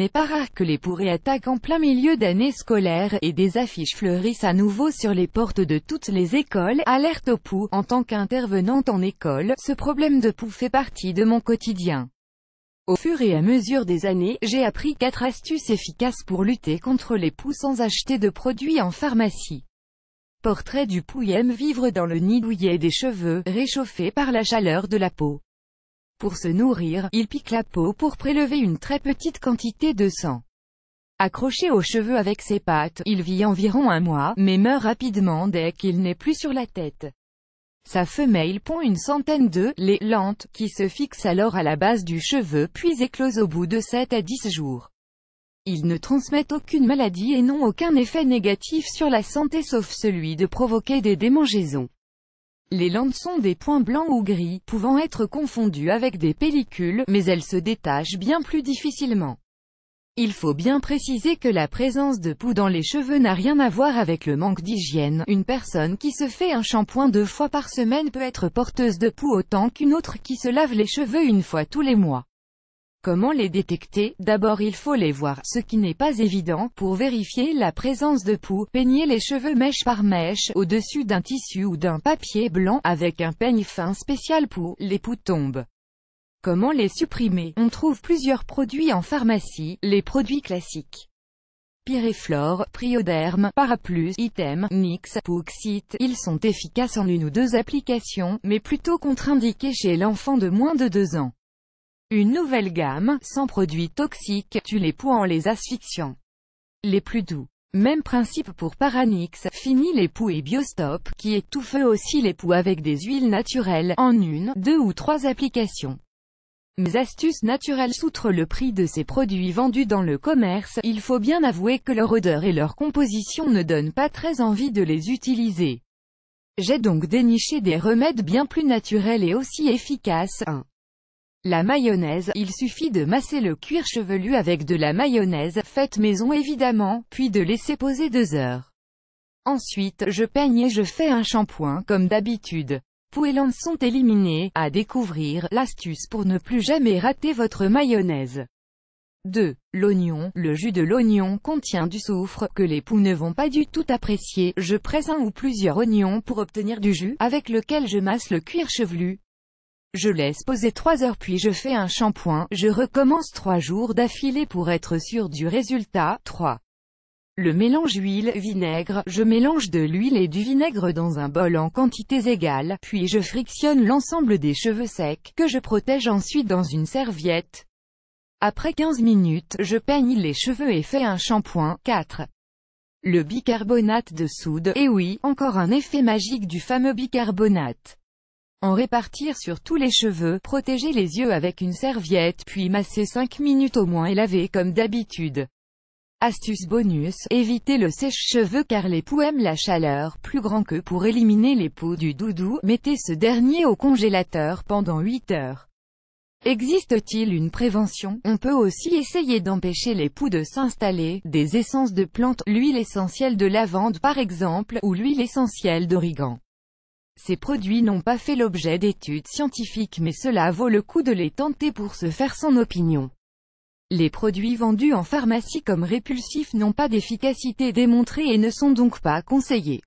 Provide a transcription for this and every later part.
n'est pas rare que les poux réattaquent en plein milieu d'année scolaire, et des affiches fleurissent à nouveau sur les portes de toutes les écoles. Alerte aux poux. En tant qu'intervenante en école, ce problème de poux fait partie de mon quotidien. Au fur et à mesure des années, j'ai appris 4 astuces efficaces pour lutter contre les poux sans acheter de produits en pharmacie. Portrait du poux aime vivre dans le nid douillet des cheveux, réchauffé par la chaleur de la peau. Pour se nourrir, il pique la peau pour prélever une très petite quantité de sang. Accroché aux cheveux avec ses pattes, il vit environ 1 mois, mais meurt rapidement dès qu'il n'est plus sur la tête. Sa femelle pond une centaine d'œufs, les lentes, qui se fixent alors à la base du cheveu puis éclosent au bout de 7 à 10 jours. Ils ne transmettent aucune maladie et n'ont aucun effet négatif sur la santé sauf celui de provoquer des démangeaisons. Les lentes sont des points blancs ou gris, pouvant être confondues avec des pellicules, mais elles se détachent bien plus difficilement. Il faut bien préciser que la présence de poux dans les cheveux n'a rien à voir avec le manque d'hygiène. Une personne qui se fait un shampoing 2 fois par semaine peut être porteuse de poux autant qu'une autre qui se lave les cheveux 1 fois tous les mois. Comment les détecter? D'abord il faut les voir, ce qui n'est pas évident. Pour vérifier la présence de poux, peignez les cheveux mèche par mèche, au-dessus d'un tissu ou d'un papier blanc, avec un peigne fin spécial poux, les poux tombent. Comment les supprimer? On trouve plusieurs produits en pharmacie, les produits classiques. Pyriflor, Prioderm, Paraplus, Item, Nix, Pouxit, ils sont efficaces en 1 ou 2 applications, mais plutôt contre-indiqués chez l'enfant de moins de 2 ans. Une nouvelle gamme, sans produits toxiques, tue les poux en les asphyxiant. Les plus doux. Même principe pour Paranix, Fini les poux et Biostop, qui étouffent aussi les poux avec des huiles naturelles, en 1, 2 ou 3 applications. Mes astuces naturelles. Outre le prix de ces produits vendus dans le commerce, il faut bien avouer que leur odeur et leur composition ne donnent pas très envie de les utiliser. J'ai donc déniché des remèdes bien plus naturels et aussi efficaces. 1. La mayonnaise, il suffit de masser le cuir chevelu avec de la mayonnaise, faite maison évidemment, puis de laisser poser 2 heures. Ensuite, je peigne et je fais un shampoing, comme d'habitude. Poux et lentes sont éliminés. À découvrir, l'astuce pour ne plus jamais rater votre mayonnaise. 2. L'oignon. Le jus de l'oignon contient du soufre, que les poux ne vont pas du tout apprécier. Je presse 1 ou plusieurs oignons pour obtenir du jus, avec lequel je masse le cuir chevelu. Je laisse poser 3 heures puis je fais un shampoing. Je recommence 3 jours d'affilée pour être sûr du résultat. 3. Le mélange huile-vinaigre. Je mélange de l'huile et du vinaigre dans un bol en quantités égales, puis je frictionne l'ensemble des cheveux secs, que je protège ensuite dans une serviette. Après 15 minutes, je peigne les cheveux et fais un shampoing. 4. Le bicarbonate de soude. Et oui, encore un effet magique du fameux bicarbonate. En répartir sur tous les cheveux, protéger les yeux avec une serviette puis masser 5 minutes au moins et laver comme d'habitude. Astuce bonus, évitez le sèche-cheveux car les poux aiment la chaleur. Plus grand que pour éliminer les poux du doudou, mettez ce dernier au congélateur pendant 8 heures. Existe-t-il une prévention? On peut aussi essayer d'empêcher les poux de s'installer. Des essences de plantes, l'huile essentielle de lavande par exemple, ou l'huile essentielle d'origan. Ces produits n'ont pas fait l'objet d'études scientifiques mais cela vaut le coup de les tenter pour se faire son opinion. Les produits vendus en pharmacie comme répulsifs n'ont pas d'efficacité démontrée et ne sont donc pas conseillés.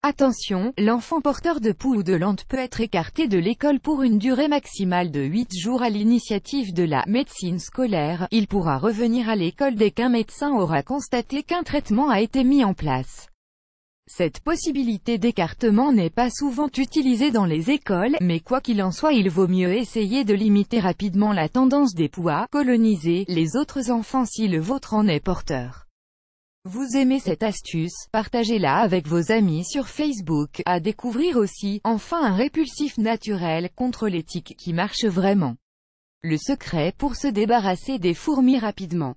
Attention, l'enfant porteur de poux ou de lentes peut être écarté de l'école pour une durée maximale de 8 jours à l'initiative de la médecine scolaire. Il pourra revenir à l'école dès qu'un médecin aura constaté qu'un traitement a été mis en place. Cette possibilité d'écartement n'est pas souvent utilisée dans les écoles, mais quoi qu'il en soit il vaut mieux essayer de limiter rapidement la tendance des poux à coloniser les autres enfants si le vôtre en est porteur. Vous aimez cette astuce? Partagez-la avec vos amis sur Facebook. À découvrir aussi, enfin un répulsif naturel contre les tiques qui marche vraiment. Le secret pour se débarrasser des fourmis rapidement.